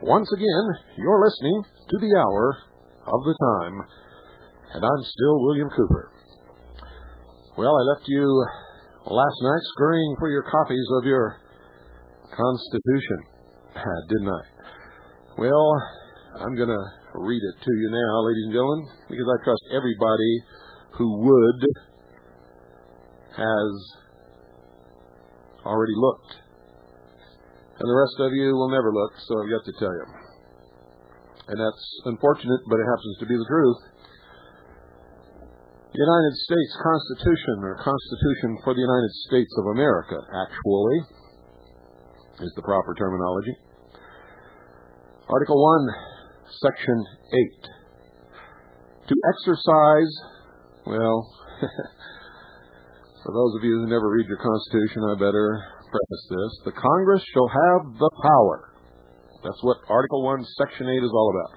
Once again, you're listening to The Hour of the Time, and I'm still William Cooper. Well, I left you last night scurrying for your copies of your Constitution, didn't I? Well, I'm going to read it to you now, ladies and gentlemen, because I trust everybody who would has already looked. And the rest of you will never look, so I've got to tell you. And that's unfortunate, but it happens to be the truth. The United States Constitution, or Constitution for the United States of America, actually, is the proper terminology. Article 1, Section 8. To exercise, well, for those of you who never read your Constitution, I better preface this. The Congress shall have the power. That's what Article 1, Section 8 is all about.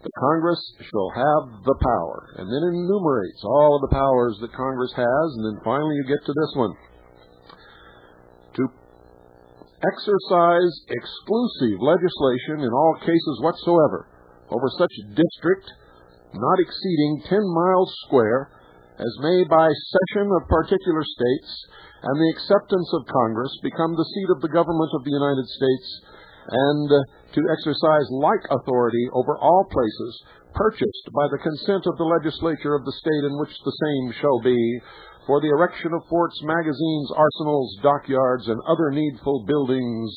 The Congress shall have the power. And then it enumerates all of the powers that Congress has, and then finally you get to this one. To exercise exclusive legislation in all cases whatsoever over such district not exceeding 10 miles square as may by cession of particular states and the acceptance of Congress become the seat of the government of the United States, and to exercise like authority over all places purchased by the consent of the legislature of the state in which the same shall be, for the erection of forts, magazines, arsenals, dockyards, and other needful buildings,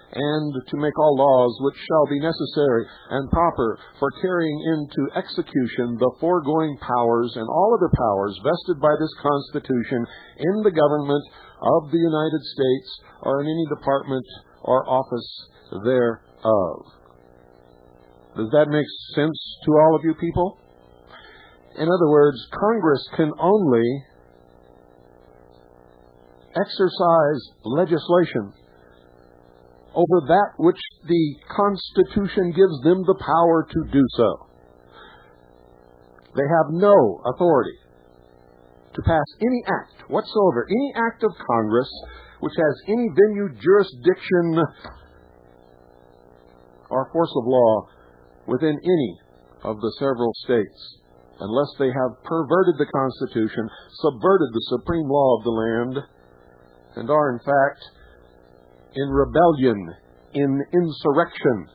and to make all laws which shall be necessary and proper for carrying into execution the foregoing powers and all other powers vested by this Constitution in the government of the United States or in any department or office thereof. Does that make sense to all of you people? In other words, Congress can only exercise legislation over that which the Constitution gives them the power to do so. They have no authority to pass any act whatsoever, any act of Congress which has any venue, jurisdiction, or force of law within any of the several states, unless they have perverted the Constitution, subverted the supreme law of the land, and are in fact in rebellion, in insurrection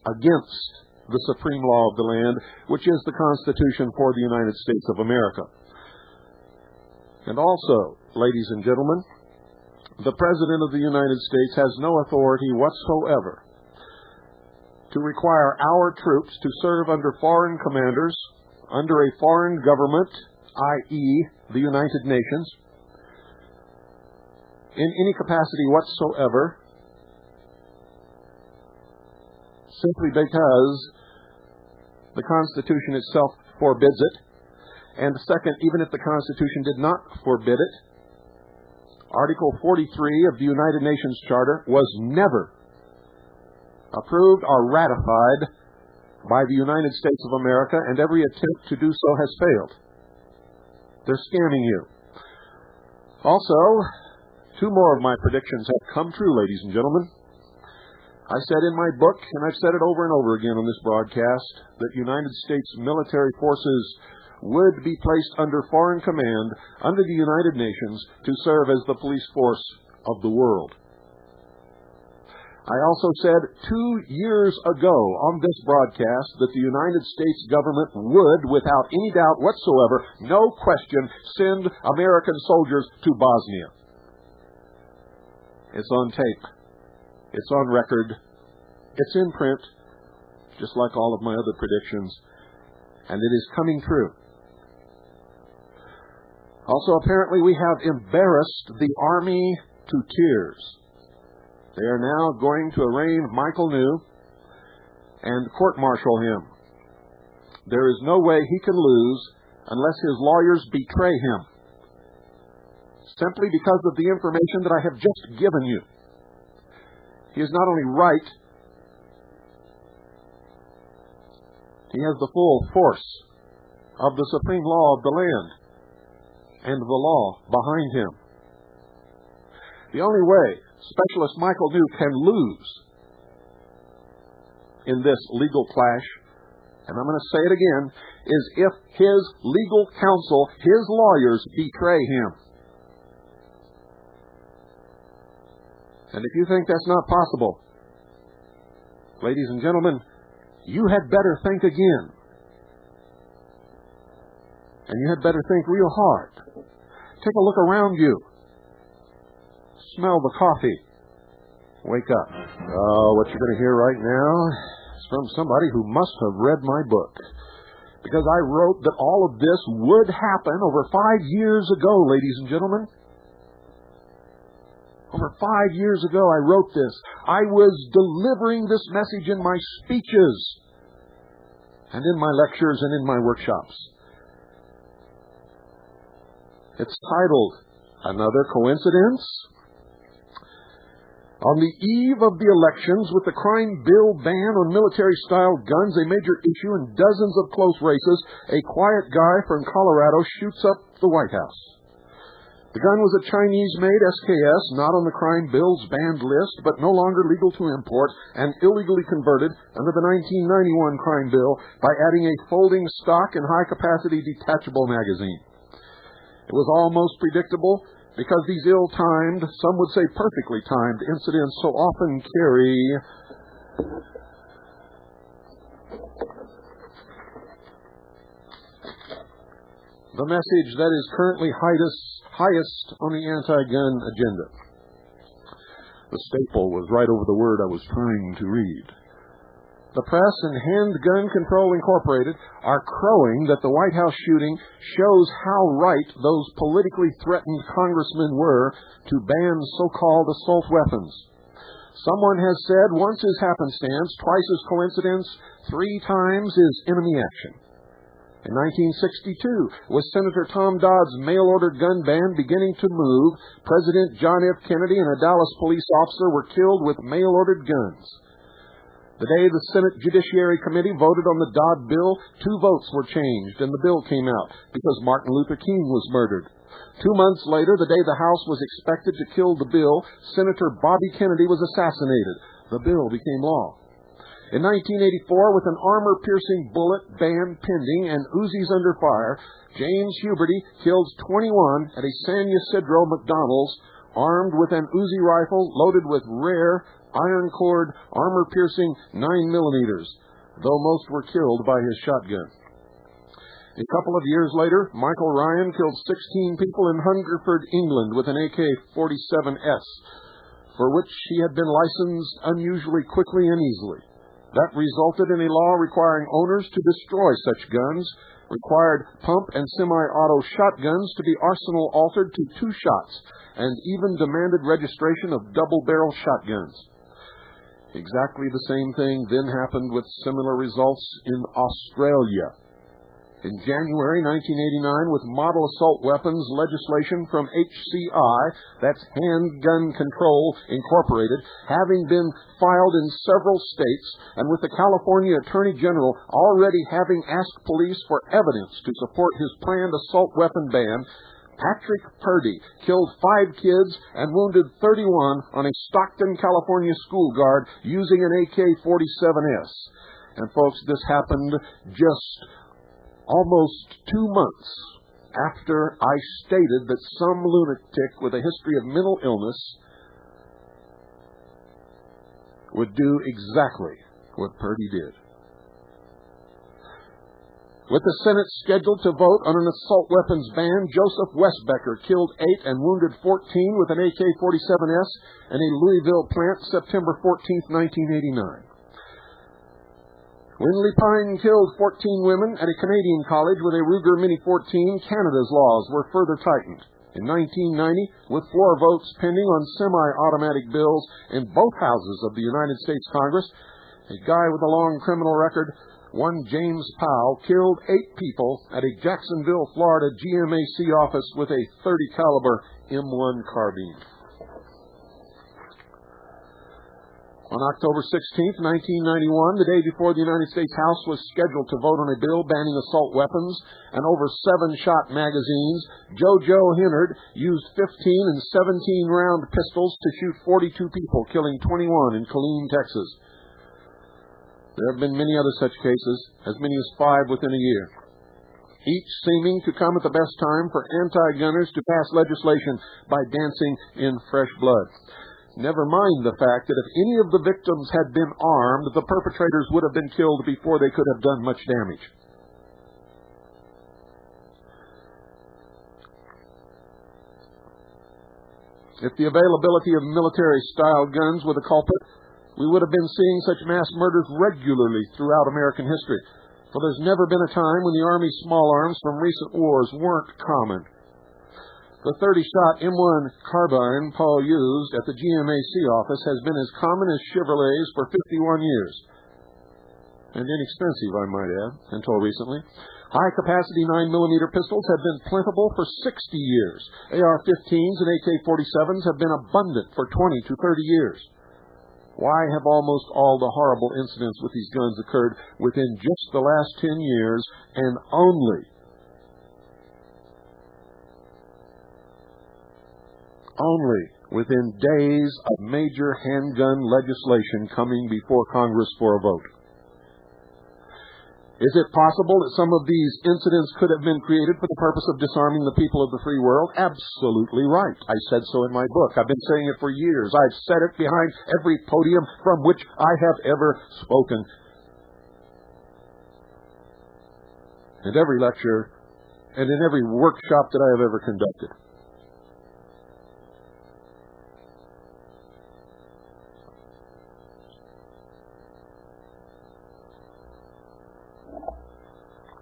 against the supreme law of the land, which is the Constitution for the United States of America. And also, ladies and gentlemen, the President of the United States has no authority whatsoever to require our troops to serve under foreign commanders, under a foreign government, i.e., the United Nations, in any capacity whatsoever, simply because the Constitution itself forbids it. And second, even if the Constitution did not forbid it, Article 43 of the United Nations Charter was never approved or ratified by the United States of America, and every attempt to do so has failed. They're scamming you. Also, two more of my predictions have come true, ladies and gentlemen. I said in my book, and I've said it over and over again on this broadcast, that United States military forces would be placed under foreign command, under the United Nations, to serve as the police force of the world. I also said 2 years ago on this broadcast that the United States government would, without any doubt whatsoever, no question, send American soldiers to Bosnia. It's on tape. It's on record. It's in print, just like all of my other predictions. And it is coming true. Also, apparently, we have embarrassed the Army to tears. They are now going to arraign Michael New and court-martial him. There is no way he can lose unless his lawyers betray him, simply because of the information that I have just given you. He is not only right, he has the full force of the supreme law of the land and the law behind him. The only way Specialist Michael New can lose in this legal clash, and I'm going to say it again, is if his legal counsel, his lawyers, betray him. And if you think that's not possible, ladies and gentlemen, you had better think again. And you had better think real hard. Take a look around you. Smell the coffee. Wake up. What you're going to hear right now is from somebody who must have read my book. Because I wrote that all of this would happen over 5 years ago, ladies and gentlemen. Over 5 years ago, I wrote this. I was delivering this message in my speeches and in my lectures and in my workshops. It's titled, Another Coincidence? On the eve of the elections, with the crime bill ban on military-style guns a major issue in dozens of close races, a quiet guy from Colorado shoots up the White House. The gun was a Chinese-made SKS, not on the crime bill's banned list, but no longer legal to import and illegally converted under the 1991 crime bill by adding a folding stock and high-capacity detachable magazine. It was almost predictable because these ill-timed, some would say perfectly timed, incidents so often carry the message that is currently highest on the anti-gun agenda. The staple was right over the word I was trying to read. The press and Handgun Control Incorporated are crowing that the White House shooting shows how right those politically threatened congressmen were to ban so-called assault weapons. Someone has said once is happenstance, twice is coincidence, 3 times is enemy action. In 1962, with Senator Tom Dodd's mail-order gun ban beginning to move, President John F. Kennedy and a Dallas police officer were killed with mail-ordered guns. The day the Senate Judiciary Committee voted on the Dodd bill, 2 votes were changed and the bill came out because Martin Luther King was murdered. 2 months later, the day the House was expected to kill the bill, Senator Bobby Kennedy was assassinated. The bill became law. In 1984, with an armor-piercing bullet ban pending and Uzis under fire, James Huberty kills 21 at a San Ysidro McDonald's, armed with an Uzi rifle loaded with rare, iron-cored, armor-piercing 9mm, though most were killed by his shotgun. A couple of years later, Michael Ryan killed 16 people in Hungerford, England, with an AK-47S, for which he had been licensed unusually quickly and easily. That resulted in a law requiring owners to destroy such guns, required pump and semi-auto shotguns to be arsenal altered to 2 shots, and even demanded registration of double-barrel shotguns. Exactly the same thing then happened with similar results in Australia. In January 1989, with model assault weapons legislation from HCI, that's Handgun Control Incorporated, having been filed in several states, and with the California Attorney General already having asked police for evidence to support his planned assault weapon ban, Patrick Purdy killed 5 kids and wounded 31 on a Stockton, California school guard using an AK-47S. And folks, this happened just almost 2 months after I stated that some lunatic with a history of mental illness would do exactly what Purdy did. With the Senate scheduled to vote on an assault weapons ban, Joseph Westbecker killed 8 and wounded 14 with an AK-47S in a Louisville plant September 14, 1989. When Lipine killed 14 women at a Canadian college with a Ruger Mini-14, Canada's laws were further tightened. In 1990, with floor votes pending on semi-automatic bills in both houses of the United States Congress, a guy with a long criminal record, one James Powell, killed 8 people at a Jacksonville, Florida GMAC office with a .30 caliber M1 carbine. On October 16, 1991, the day before the United States House was scheduled to vote on a bill banning assault weapons and over 7-shot magazines, Joe Hennard used 15 and 17-round pistols to shoot 42 people, killing 21 in Killeen, Texas. There have been many other such cases, as many as 5 within a year, each seeming to come at the best time for anti-gunners to pass legislation by dancing in fresh blood. Never mind the fact that if any of the victims had been armed, the perpetrators would have been killed before they could have done much damage. If the availability of military-style guns were the culprit, we would have been seeing such mass murders regularly throughout American history, for there's never been a time when the Army's small arms from recent wars weren't common. The 30-shot M1 carbine Paul used at the GMAC office has been as common as Chevrolets for 51 years. And inexpensive, I might add, until recently. High-capacity 9mm pistols have been plentiful for 60 years. AR-15s and AK-47s have been abundant for 20 to 30 years. Why have almost all the horrible incidents with these guns occurred within just the last 10 years and only within days of major handgun legislation coming before Congress for a vote? Is it possible that some of these incidents could have been created for the purpose of disarming the people of the free world? Absolutely right. I said so in my book. I've been saying it for years. I've said it behind every podium from which I have ever spoken. And every lecture and in every workshop that I have ever conducted.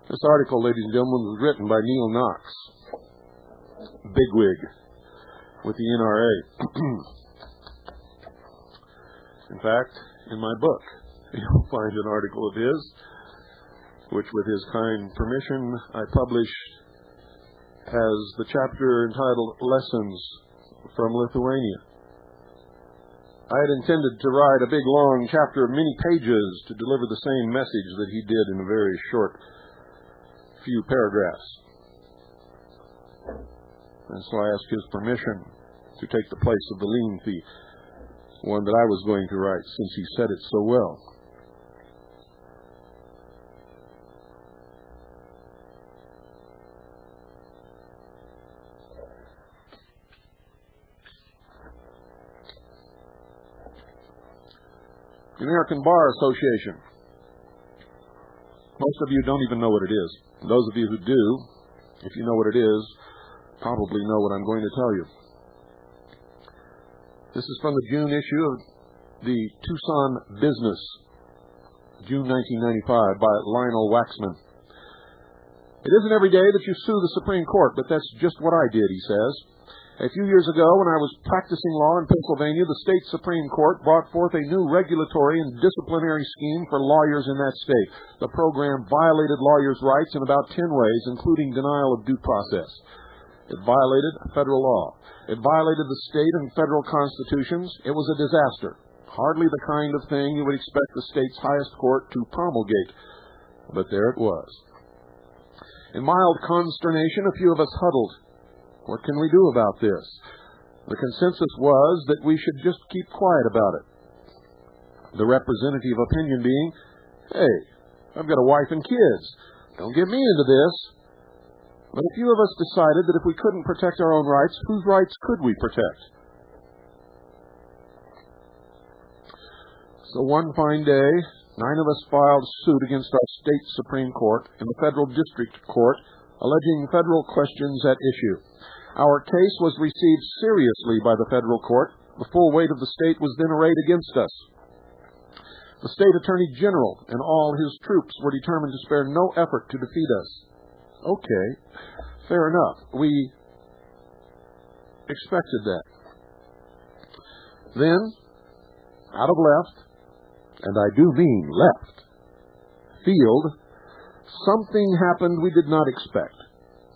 This article, ladies and gentlemen, was written by Neil Knox, bigwig with the NRA. In fact, in my book, you'll find an article of his, which with his kind permission I publish as the chapter entitled Lessons from Lithuania. I had intended to write a big long chapter of many pages to deliver the same message that he did in a very short few paragraphs. And so I asked his permission to take the place of the lengthy one that I was going to write, since he said it so well. The American Bar Association. Most of you don't even know what it is. Those of you who do, if you know what it is, probably know what I'm going to tell you. This is from the June issue of the Tucson Business, June 1995, by Lionel Waxman. It isn't every day that you sue the Supreme Court, but that's just what I did, he says. A few years ago, when I was practicing law in Pennsylvania, the state Supreme Court brought forth a new regulatory and disciplinary scheme for lawyers in that state. The program violated lawyers' rights in about 10 ways, including denial of due process. It violated federal law. It violated the state and federal constitutions. It was a disaster. Hardly the kind of thing you would expect the state's highest court to promulgate. But there it was. In mild consternation, a few of us huddled. What can we do about this? The consensus was that we should just keep quiet about it. The representative opinion being, hey, I've got a wife and kids. Don't get me into this. But a few of us decided that if we couldn't protect our own rights, whose rights could we protect? So one fine day, 9 of us filed suit against our state Supreme Court in the Federal District Court, alleging federal questions at issue. Our case was received seriously by the federal court. The full weight of the state was then arrayed against us. The state attorney general and all his troops were determined to spare no effort to defeat us. Okay, fair enough. We expected that. Then, out of left, and I do mean left, field, something happened we did not expect.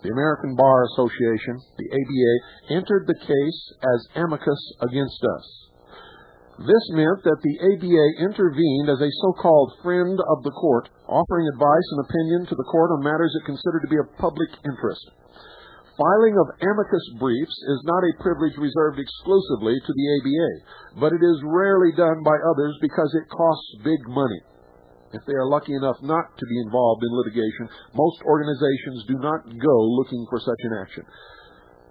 The American Bar Association, the ABA, entered the case as amicus against us. This meant that the ABA intervened as a so-called friend of the court, offering advice and opinion to the court on matters it considered to be of public interest. Filing of amicus briefs is not a privilege reserved exclusively to the ABA, but it is rarely done by others because it costs big money. If they are lucky enough not to be involved in litigation, most organizations do not go looking for such an action.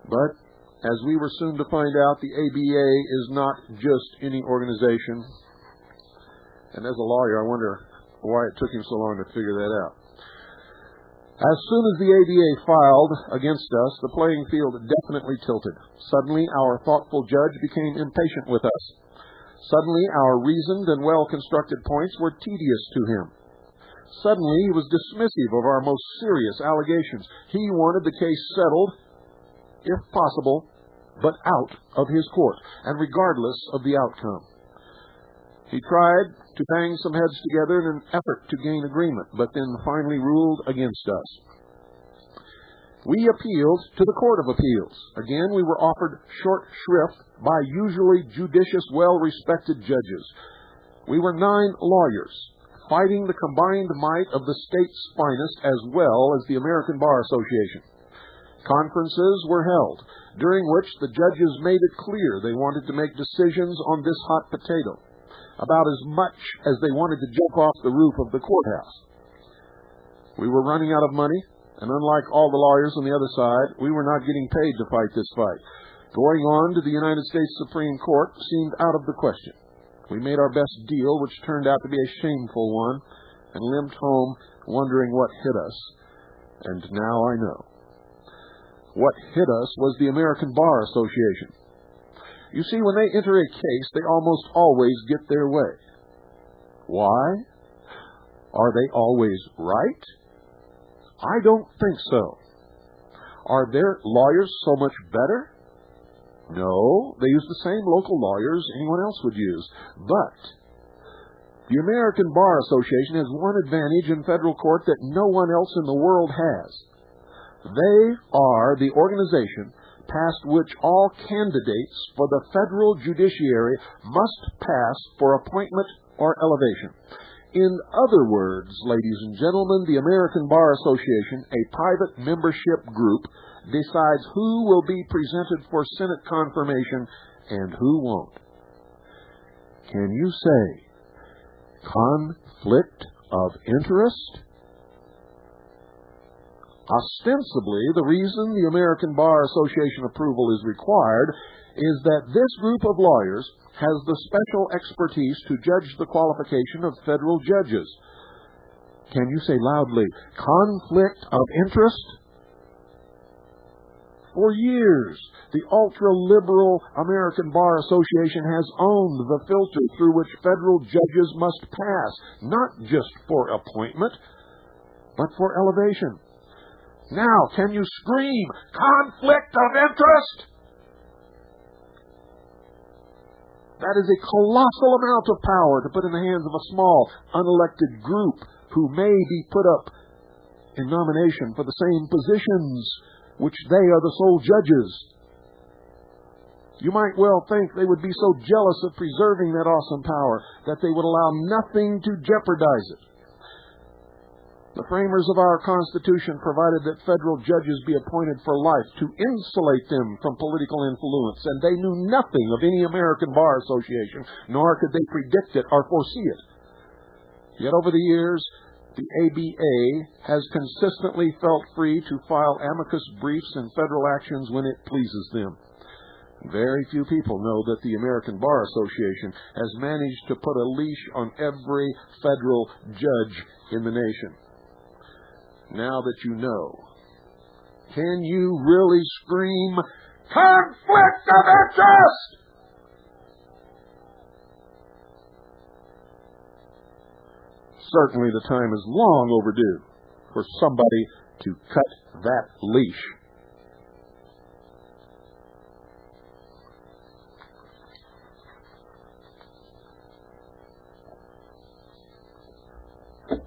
But, as we were soon to find out, the ABA is not just any organization. And as a lawyer, I wonder why it took him so long to figure that out. As soon as the ABA filed against us, the playing field definitely tilted. Suddenly, our thoughtful judge became impatient with us. Suddenly, our reasoned and well-constructed points were tedious to him. Suddenly, he was dismissive of our most serious allegations. He wanted the case settled, if possible, but out of his court, and regardless of the outcome. He tried to bang some heads together in an effort to gain agreement, but then finally ruled against us. We appealed to the Court of Appeals. Again, we were offered short shrift by usually judicious, well-respected judges. We were 9 lawyers, fighting the combined might of the state's finest as well as the American Bar Association. Conferences were held, during which the judges made it clear they wanted to make decisions on this hot potato, about as much as they wanted to jump off the roof of the courthouse. We were running out of money, and unlike all the lawyers on the other side, we were not getting paid to fight this fight. Going on to the United States Supreme Court seemed out of the question. We made our best deal, which turned out to be a shameful one, and limped home wondering what hit us. And now I know. What hit us was the American Bar Association. You see, when they enter a case, they almost always get their way. Why? Are they always right? I don't think so. Are their lawyers so much better? No, they use the same local lawyers anyone else would use. But the American Bar Association has one advantage in federal court that no one else in the world has. They are the organization past which all candidates for the federal judiciary must pass for appointment or elevation. In other words, ladies and gentlemen, the American Bar Association, a private membership group, decides who will be presented for Senate confirmation and who won't. Can you say conflict of interest? Ostensibly, the reason the American Bar Association approval is required is that this group of lawyers has the special expertise to judge the qualification of federal judges. Can you say loudly, conflict of interest? For years, the ultra-liberal American Bar Association has owned the filter through which federal judges must pass, not just for appointment, but for elevation. Now, can you scream, conflict of interest? That is a colossal amount of power to put in the hands of a small, unelected group who may be put up in nomination for the same positions which they are the sole judges. You might well think they would be so jealous of preserving that awesome power that they would allow nothing to jeopardize it. The framers of our Constitution provided that federal judges be appointed for life to insulate them from political influence, and they knew nothing of any American Bar Association, nor could they predict it or foresee it. Yet over the years, the ABA has consistently felt free to file amicus briefs in federal actions when it pleases them. Very few people know that the American Bar Association has managed to put a leash on every federal judge in the nation. Now that you know, can you really scream, conflict of interest? Certainly the time is long overdue for somebody to cut that leash.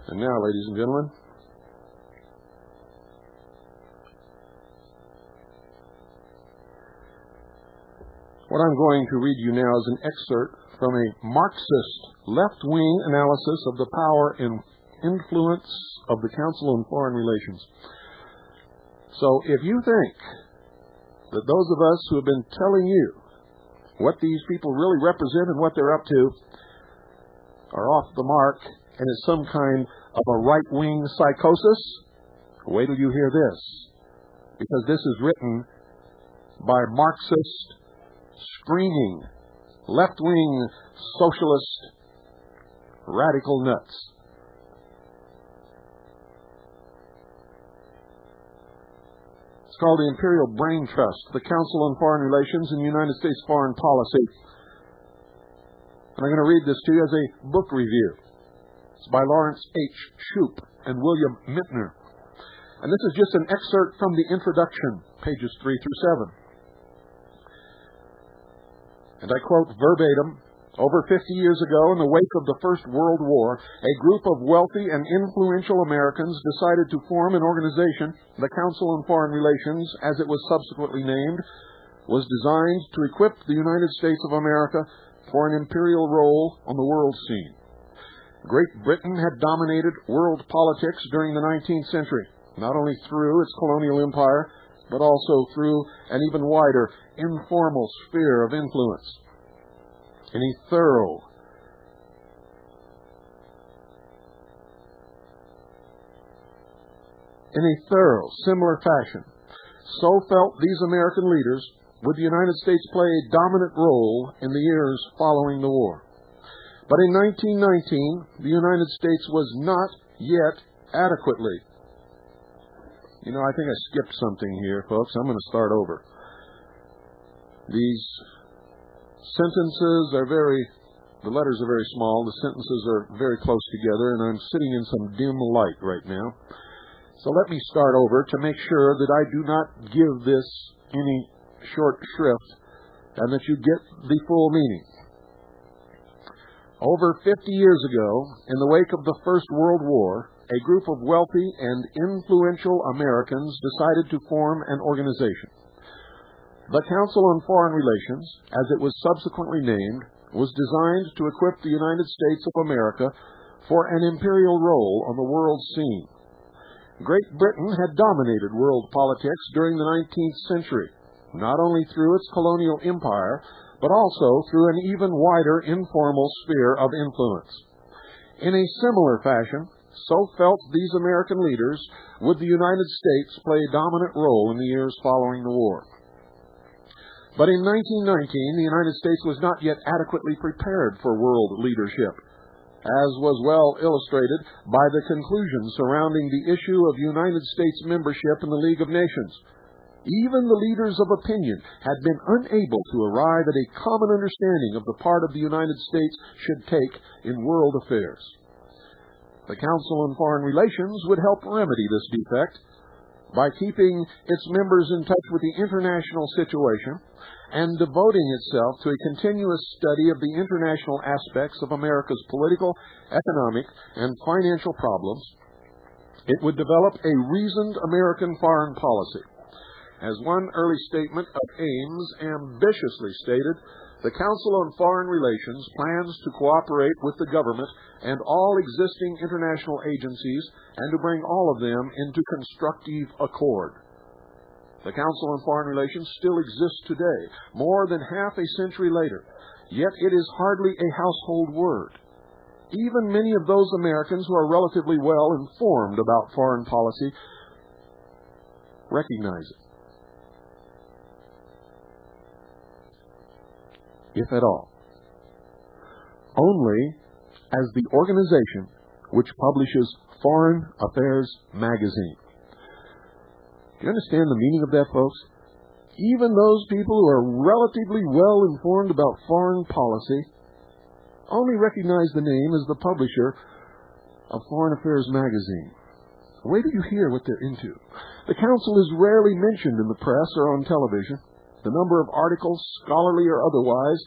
And now, ladies and gentlemen, what I'm going to read you now is an excerpt from a Marxist left-wing analysis of the power and influence of the Council on Foreign Relations. So if you think that those of us who have been telling you what these people really represent and what they're up to are off the mark and is some kind of a right-wing psychosis, wait till you hear this. Because this is written by Marxist, screaming, left-wing, socialist, radical nuts. It's called the Imperial Brain Trust, the Council on Foreign Relations and United States Foreign Policy. And I'm going to read this to you as a book review. It's by Lawrence H. Shoup and William Mintner. And this is just an excerpt from the introduction, pages 3 through 7. And I quote verbatim, "Over 50 years ago, in the wake of the First World War, a group of wealthy and influential Americans decided to form an organization. The Council on Foreign Relations, as it was subsequently named, was designed to equip the United States of America for an imperial role on the world scene. Great Britain had dominated world politics during the 19th century, not only through its colonial empire, but also through an even wider informal sphere of influence. In a thorough, similar fashion, so felt these American leaders, would the United States play a dominant role in the years following the war. But in 1919, the United States was not yet adequately. You know, I think I skipped something here, folks. I'm going to start over. These sentences are the letters are very small. The sentences are very close together, and I'm sitting in some dim light right now. So let me start over to make sure that I do not give this any short shrift and that you get the full meaning. Over 50 years ago, in the wake of the First World War, a group of wealthy and influential Americans decided to form an organization. The Council on Foreign Relations, as it was subsequently named, was designed to equip the United States of America for an imperial role on the world scene. Great Britain had dominated world politics during the 19th century, not only through its colonial empire, but also through an even wider informal sphere of influence. In a similar fashion, so felt these American leaders, would the United States play a dominant role in the years following the war. But in 1919, the United States was not yet adequately prepared for world leadership, as was well illustrated by the conclusion surrounding the issue of United States membership in the League of Nations. Even the leaders of opinion had been unable to arrive at a common understanding of the part of the United States should take in world affairs. The Council on Foreign Relations would help remedy this defect by keeping its members in touch with the international situation and devoting itself to a continuous study of the international aspects of America's political, economic, and financial problems. It would develop a reasoned American foreign policy. As one early statement of aims ambitiously stated, the Council on Foreign Relations plans to cooperate with the government and all existing international agencies and to bring all of them into constructive accord. The Council on Foreign Relations still exists today, more than half a century later, yet it is hardly a household word. Even many of those Americans who are relatively well informed about foreign policy recognize it. if at all. Only as the organization which publishes Foreign Affairs magazine. Do you understand the meaning of that, folks? Even those people who are relatively well informed about foreign policy only recognize the name as the publisher of Foreign Affairs magazine. Wait till you hear what they're into. The Council is rarely mentioned in the press or on television. The number of articles, scholarly or otherwise,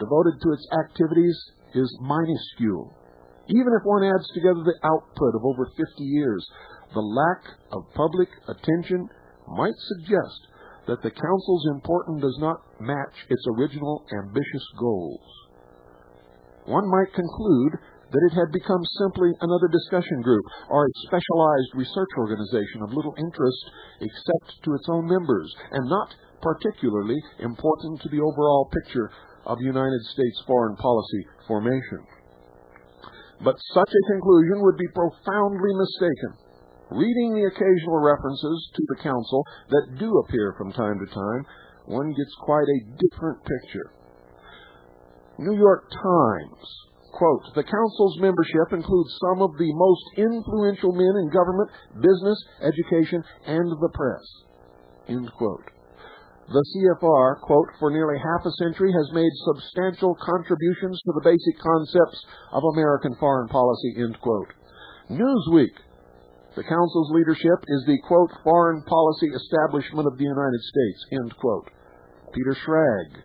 devoted to its activities is minuscule. Even if one adds together the output of over 50 years, the lack of public attention might suggest that the Council's importance does not match its original ambitious goals. One might conclude that it had become simply another discussion group or a specialized research organization of little interest except to its own members, and not particularly important to the overall picture of United States foreign policy formation. But such a conclusion would be profoundly mistaken. Reading the occasional references to the Council that do appear from time to time, one gets quite a different picture. New York Times, quote, "The Council's membership includes some of the most influential men in government, business, education, and the press," end quote. The CFR, quote, "for nearly half a century has made substantial contributions to the basic concepts of American foreign policy," end quote. Newsweek, "The Council's leadership is the, quote, foreign policy establishment of the United States," end quote. Peter Schrag,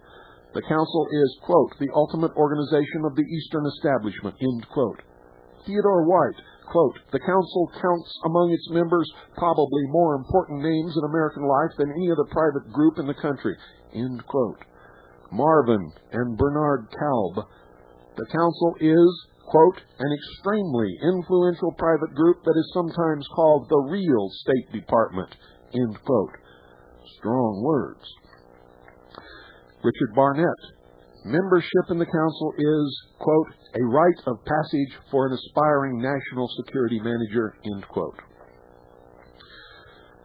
"The Council is, quote, the ultimate organization of the Eastern establishment," end quote. Theodore White, quote, "The Council counts among its members probably more important names in American life than any other private group in the country," end quote. Marvin and Bernard Kalb, "The Council is, quote, an extremely influential private group that is sometimes called the real State Department," end quote. Strong words. Richard Barnett, "Membership in the Council is, quote, a rite of passage for an aspiring national security manager," end quote.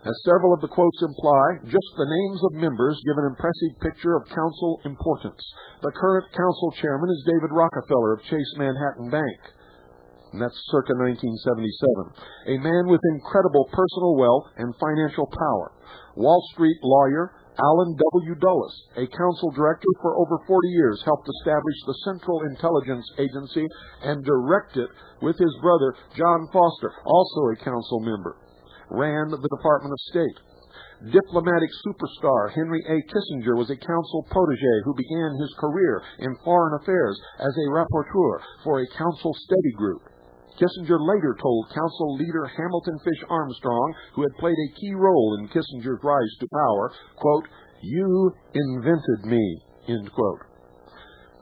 As several of the quotes imply, just the names of members give an impressive picture of Council importance. The current Council chairman is David Rockefeller of Chase Manhattan Bank, and that's circa 1977, a man with incredible personal wealth and financial power. Wall Street lawyer Allen W. Dulles, a Council director for over 40 years, helped establish the Central Intelligence Agency and direct it with his brother, John Foster, also a Council member. Ran the Department of State. Diplomatic superstar Henry A. Kissinger was a Council protege who began his career in foreign affairs as a rapporteur for a Council study group. Kissinger later told Council leader Hamilton Fish Armstrong, who had played a key role in Kissinger's rise to power, quote, "You invented me," end quote.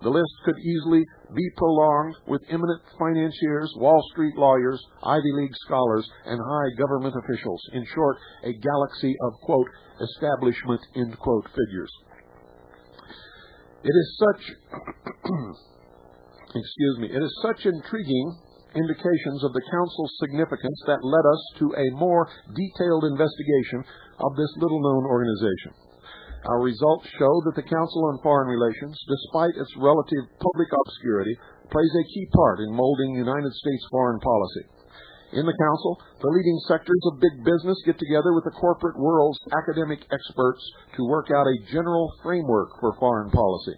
The list could easily be prolonged with eminent financiers, Wall Street lawyers, Ivy League scholars, and high government officials. In short, a galaxy of, quote, establishment, end quote, figures. It is such intriguing indications of the Council's significance that led us to a more detailed investigation of this little-known organization. Our results show that the Council on Foreign Relations, despite its relative public obscurity, plays a key part in molding United States foreign policy. In the Council, the leading sectors of big business get together with the corporate world's academic experts to work out a general framework for foreign policy.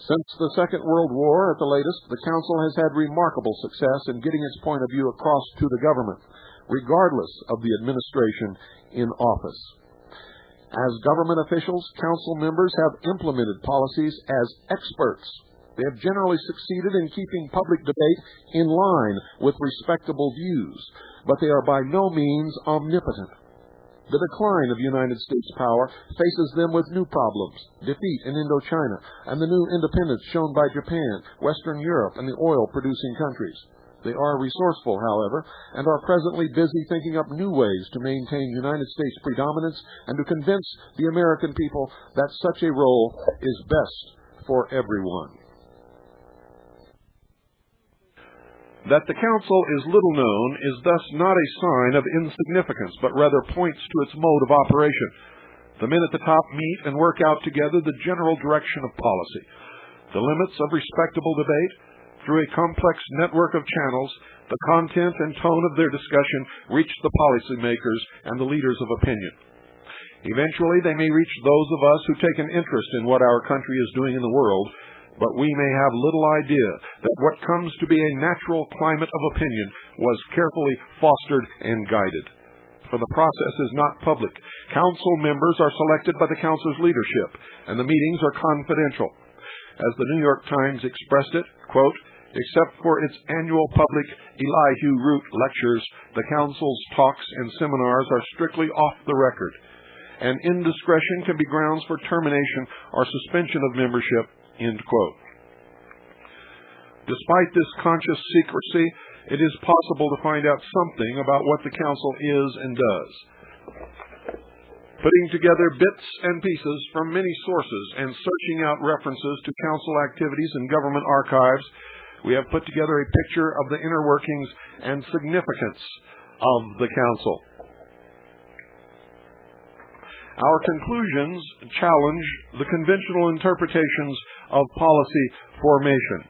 Since the Second World War, at the latest, the Council has had remarkable success in getting its point of view across to the government, regardless of the administration in office. As government officials, Council members have implemented policies as experts. They have generally succeeded in keeping public debate in line with respectable views, but they are by no means omnipotent. The decline of United States power faces them with new problems: defeat in Indochina and the new independence shown by Japan, Western Europe, and the oil-producing countries. They are resourceful, however, and are presently busy thinking up new ways to maintain United States predominance and to convince the American people that such a role is best for everyone. That the Council is little known is thus not a sign of insignificance, but rather points to its mode of operation. The men at the top meet and work out together the general direction of policy. the limits of respectable debate, through a complex network of channels, the content and tone of their discussion reach the policymakers and the leaders of opinion. Eventually, they may reach those of us who take an interest in what our country is doing in the world, but we may have little idea that what comes to be a natural climate of opinion was carefully fostered and guided. For the process is not public. Council members are selected by the council's leadership, and the meetings are confidential. As the New York Times expressed it, quote, "Except for its annual public Elihu Root lectures, the council's talks and seminars are strictly off the record, and indiscretion can be grounds for termination or suspension of membership," end quote. Despite this conscious secrecy, it is possible to find out something about what the council is and does. Putting together bits and pieces from many sources and searching out references to council activities in government archives, we have put together a picture of the inner workings and significance of the council. Our conclusions challenge the conventional interpretations of policy formation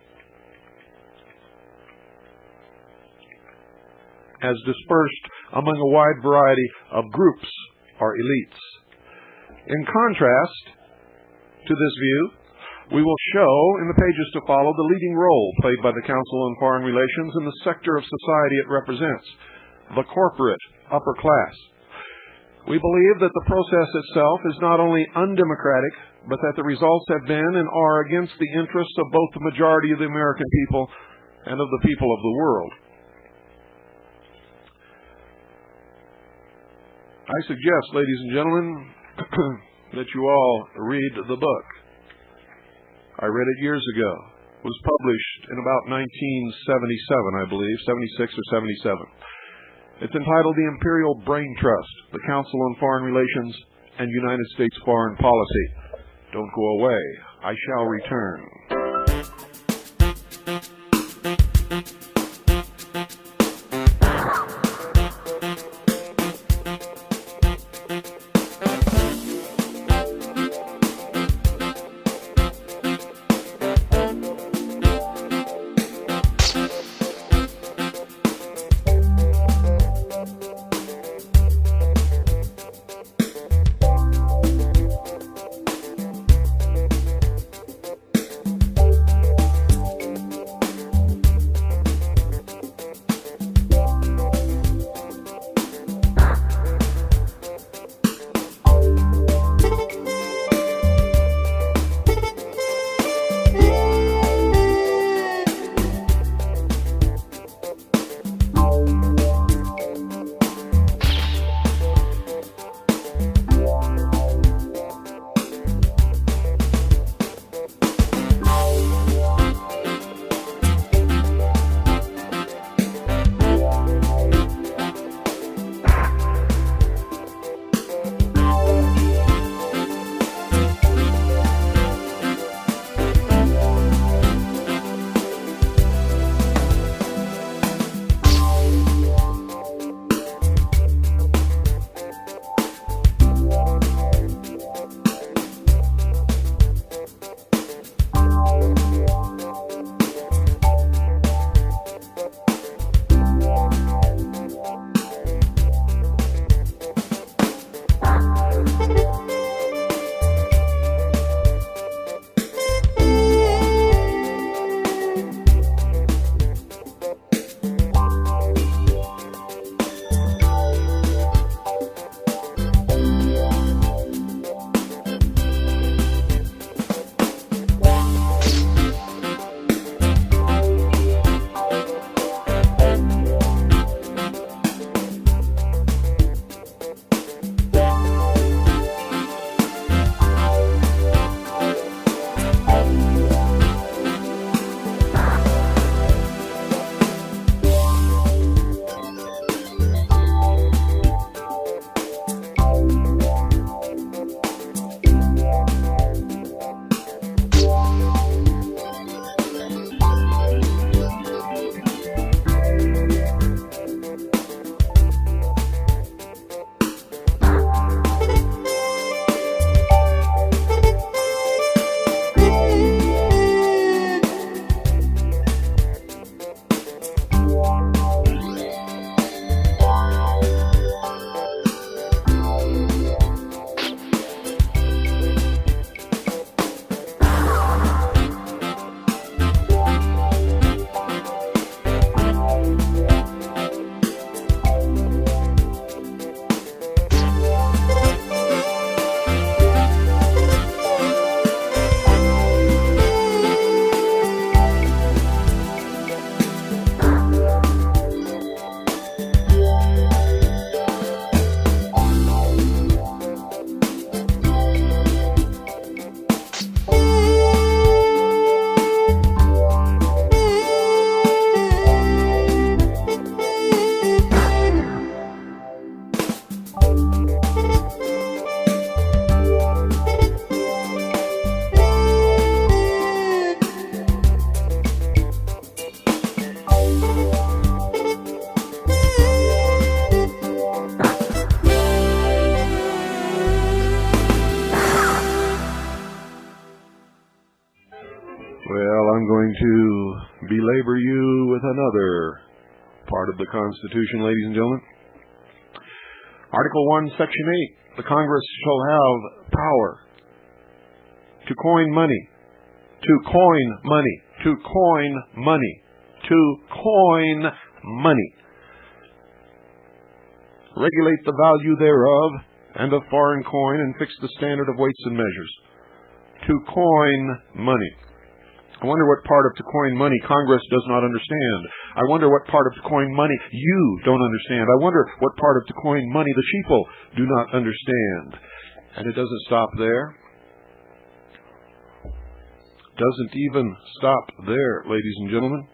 as dispersed among a wide variety of groups or elites. In contrast to this view, we will show in the pages to follow the leading role played by the Council on Foreign Relations in the sector of society it represents, the corporate upper class. We believe that the process itself is not only undemocratic, but that the results have been and are against the interests of both the majority of the American people and of the people of the world. I suggest, ladies and gentlemen, that you all read the book. I read it years ago. It was published in about 1977, I believe, 76 or 77. It's entitled The Imperial Brain Trust, the Council on Foreign Relations and United States Foreign Policy. Don't go away. I shall return. part of the Constitution, ladies and gentlemen. Article 1, Section 8. The Congress shall have power to coin money. To coin money. To coin money. To coin money. Regulate the value thereof and of foreign coin and fix the standard of weights and measures. To coin money. I wonder what part of to coin money Congress does not understand. I wonder what part of to coin money you don't understand. I wonder what part of to coin money the sheeple do not understand. And it doesn't stop there. Doesn't even stop there, ladies and gentlemen.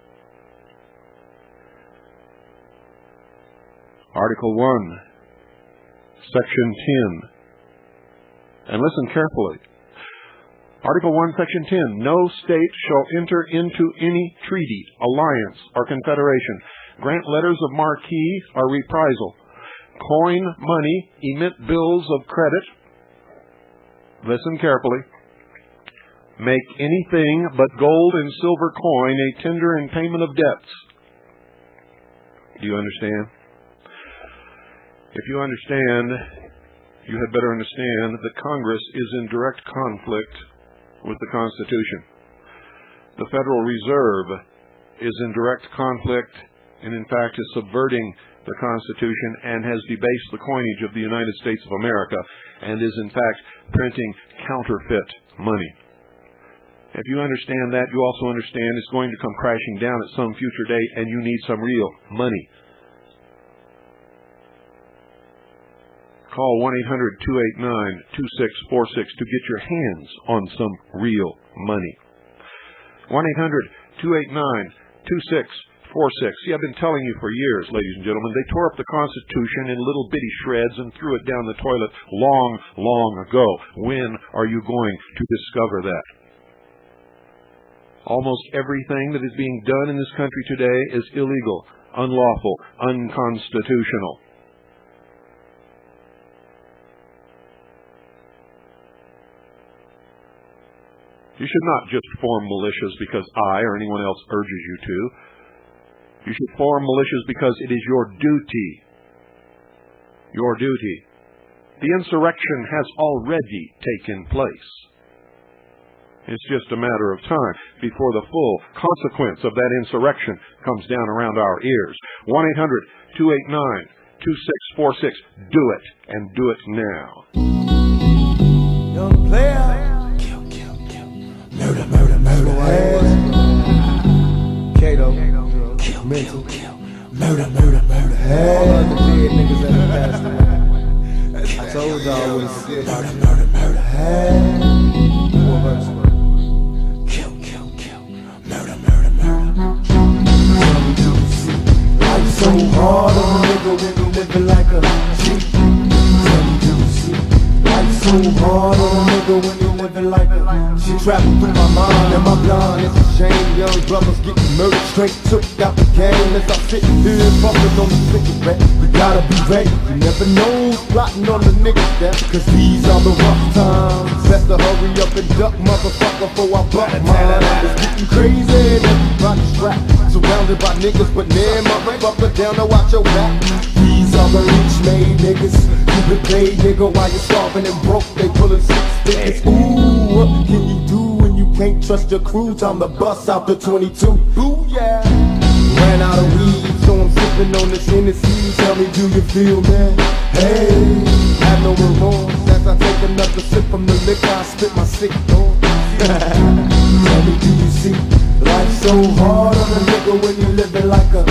Article 1, Section 10. And listen carefully. Article 1, Section 10. No state shall enter into any treaty, alliance, or confederation, grant letters of marque or reprisal, coin money, emit bills of credit. Listen carefully. Make anything but gold and silver coin a tender in payment of debts. Do you understand? If you understand, you had better understand that Congress is in direct conflict with the Constitution. The Federal Reserve is in direct conflict and, in fact, is subverting the Constitution and has debased the coinage of the United States of America and is, in fact, printing counterfeit money. If you understand that, you also understand it's going to come crashing down at some future date and you need some real money. Call 1-800-289-2646 to get your hands on some real money. 1-800-289-2646. See, I've been telling you for years, ladies and gentlemen, they tore up the Constitution in little bitty shreds and threw it down the toilet long, long ago. When are you going to discover that? Almost everything that is being done in this country today is illegal, unlawful, unconstitutional. You should not just form militias because I or anyone else urges you to. You should form militias because it is your duty. Your duty. The insurrection has already taken place. It's just a matter of time before the full consequence of that insurrection comes down around our ears. 1-800-289-2646. Do it, and do it now. Young player. Murder, murder, murder. Kato. Kill, mental. Murder, murder, murder. All other dead niggas that have passed away. I told y'all I was sick. Murder, murder, murder. Four verses. Kill, kill, kill. Murder, murder, murder. Life's so hard on a nigga when you living like a G. Tell me, do you see? Life's so hard on a nigga when you living like a She traveled through my mind and my blind. It's a shame young brothers getting murdered straight took out the game. As I sit here focused on the cigarette, you gotta be ready. You never know who's plotting on the nigga death, cause these are the rough times. Best to hurry up and duck, motherfucker, before I buck mine. It's getting crazy and everybody's strapped, surrounded by niggas, but man, motherfucker, down to watch your back. These are the rich made niggas. You been paid, nigga, while you're starving and broke. They pulling 6 figures. Ooh, what can you do when you can't trust your crew? Time to bust out the 22. Ooh, yeah. Ran out of weed, so I'm sipping on this Hennessy. Tell me, do you feel me? Hey, have no remorse as I take another sip from the liquor. I spit my sick door. Tell me, do you see? Life's so hard on a nigga when you living like a G.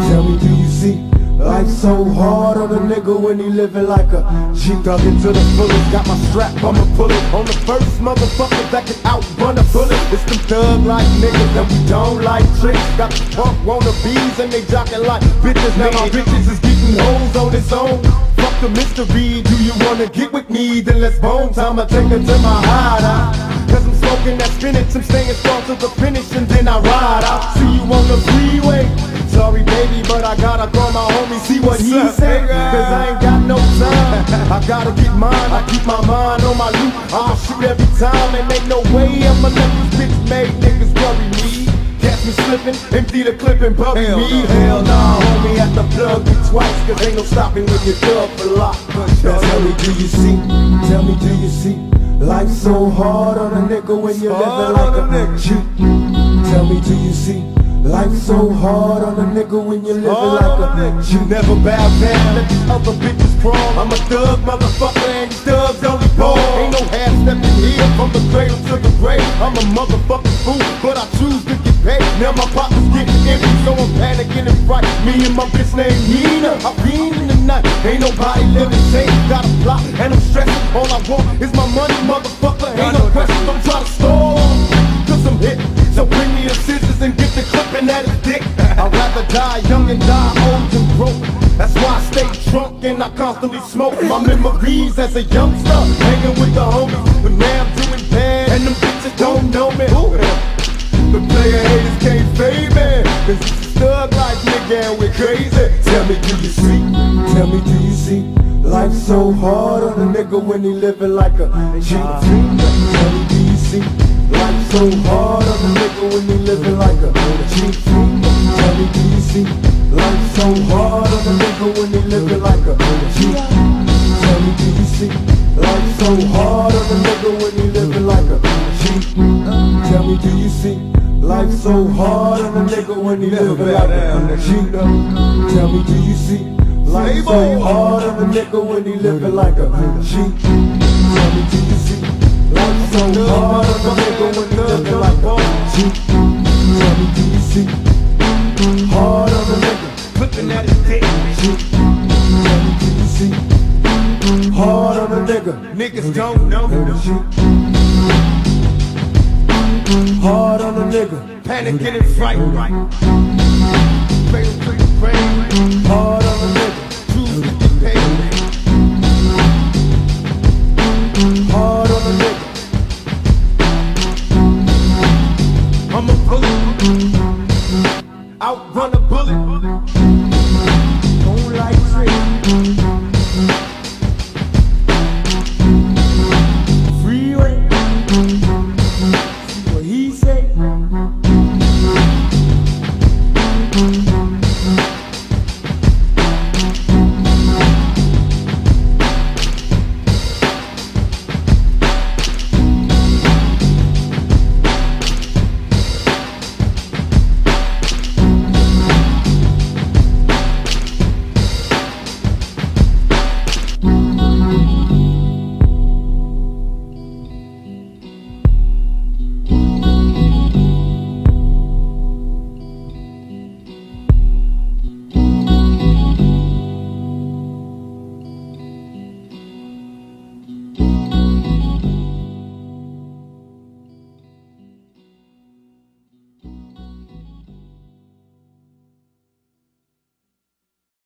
Tell me, do you see? Life's so hard on a nigga when he living like a G. Dug into the fullest, got my strap, I'ma pull it on the first motherfucker that can outrun a bullet. It's them thug-like niggas that we don't like tricks. Got the punk wannabes and they jockin' like bitches. Now my bitches is getting hoes on its own. Fuck the mystery, do you wanna get with me? Then let's bone time, I take her to my hideout. Cause I'm smoking that spinach, I'm staying strong to the finish and then I ride out. See you on the freeway. Sorry baby, but I gotta call my homie, see what he say. Cause I ain't got no time, I gotta get mine. I keep my mind on my loot, I'ma shoot every time. And ain't no way I'ma let these bitch made niggas worry me. Guess me slipping, empty the clip and bury me. Hell nah, homie, have to plug me twice, cause ain't no stopping when you're dug for life. Now tell me, do you see? Tell me, do you see? Life's so hard on a nigga when you're living like a G. Tell me, do you see? Life's so hard on a nigga when you're living like a G. Never bow down, let these other bitches crawl. I'm a thug motherfucker and these thugs only ball. Ain't no half stepping here from the cradle to the grave. I'm a motherfucking fool, but I choose to get paid. Now my pocket's getting empty, so I'm panicking and fright. Me and my bitch named Nina, I been in the night. Ain't nobody living safe, got a plot and I'm stressing. All I want is my money, motherfucker. Ain't no questions, I'm trying to stall cause I'm hit. So bring me the scissors and get the clipping at his dick. I'd rather die young and die old than broke. That's why I stay drunk and I constantly smoke. My memories as a youngster, hanging with the homies. But now I'm doing bad and them bitches don't know me. The player haters can't fade me, cause it's a thug life, nigga, and we're crazy. Tell me, do you see? Tell me, do you see? Life's so hard on a nigga when he living like a G. Tell me, do you see? Life's so hard on a nigga when he living like a G. Tell me, do you see? Life's so hard on a nigga when he living like a G. Tell me, do you see? Life's so hard on a nigga when he living like a G. Tell me, do you see? Life's so hard on a nigga when he living like a G. Tell me, do you see? Life's so hard on a nigga when he living like a G. Tell me, do you see? Life's so hard on a nigga when he living like a G. Tell me, do you see? Hard on a nigga, flipping at his dick. Tell me, do you see? Hard on a nigga, niggas don't know. Hard on a nigga, panicking and frightened. Hard on a nigga, choose to get paid. Hard on a nigga, I'm a bullet, outrun a bullet. Don't like trade. Freeway, see what he say.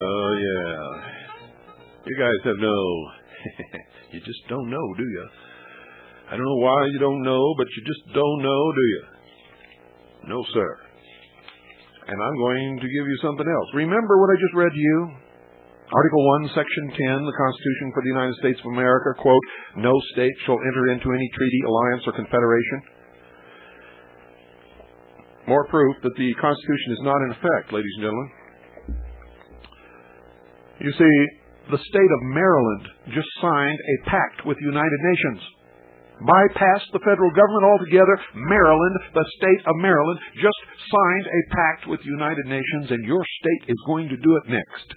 Oh, yeah. You guys have no... you just don't know, do you? I don't know why you don't know, but you just don't know, do you? No, sir. And I'm going to give you something else. Remember what I just read to you? Article 1, Section 10, the Constitution for the United States of America, quote, no state shall enter into any treaty, alliance, or confederation. More proof that the Constitution is not in effect, ladies and gentlemen. You see, the state of Maryland just signed a pact with the United Nations. Bypassed the federal government altogether. Maryland, the state of Maryland, just signed a pact with the United Nations, and your state is going to do it next.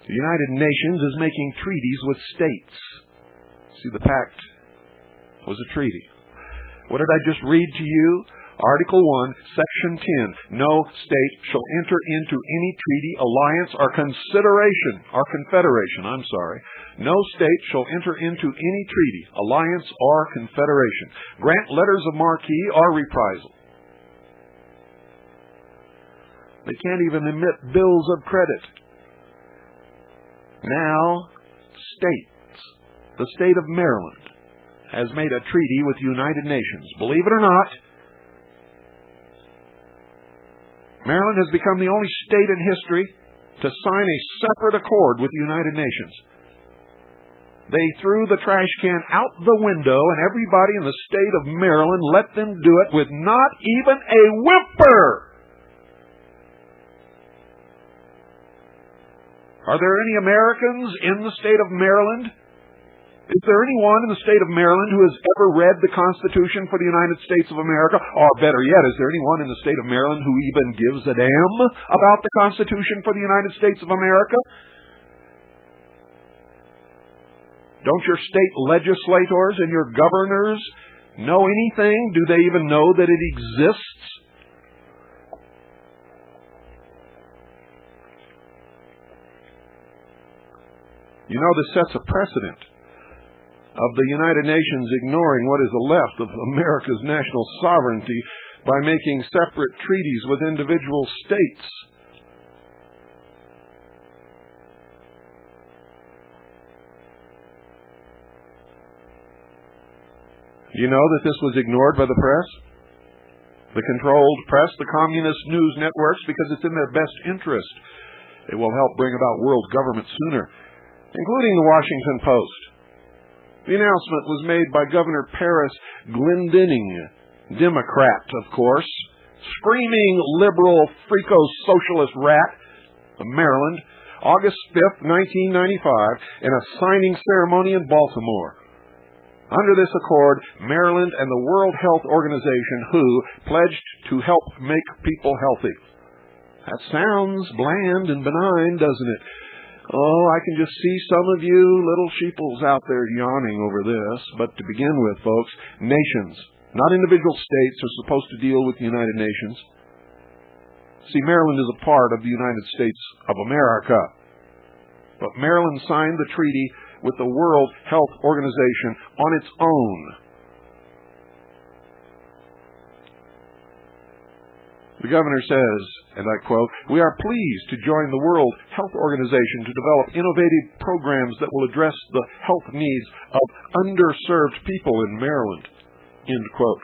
The United Nations is making treaties with states. See, the pact was a treaty. What did I just read to you? Article 1, Section 10. No state shall enter into any treaty, alliance, or confederation. No state shall enter into any treaty, alliance, or confederation. Grant letters of marque or reprisal. They can't even emit bills of credit. Now, states, the state of Maryland, has made a treaty with the United Nations. Believe it or not, Maryland has become the only state in history to sign a separate accord with the United Nations. They threw the trash can out the window, and everybody in the state of Maryland let them do it with not even a whimper. Are there any Americans in the state of Maryland? Is there anyone in the state of Maryland who has ever read the Constitution for the United States of America? Or better yet, is there anyone in the state of Maryland who even gives a damn about the Constitution for the United States of America? Don't your state legislators and your governors know anything? Do they even know that it exists? You know, this sets a precedent of the United Nations ignoring what is left of America's national sovereignty by making separate treaties with individual states. You know that this was ignored by the press? The controlled press, the communist news networks, because it's in their best interest. It will help bring about world government sooner, including the Washington Post. The announcement was made by Governor Paris Glendinning, Democrat, of course, screaming liberal freako-socialist rat of Maryland, August 5th, 1995, in a signing ceremony in Baltimore. Under this accord, Maryland and the World Health Organization, WHO, pledged to help make people healthy. That sounds bland and benign, doesn't it? Oh, I can just see some of you little sheeples out there yawning over this. But to begin with, folks, nations, not individual states, are supposed to deal with the United Nations. See, Maryland is a part of the United States of America. But Maryland signed the treaty with the World Health Organization on its own. The governor says, and I quote, "We are pleased to join the World Health Organization to develop innovative programs that will address the health needs of underserved people in Maryland." End quote.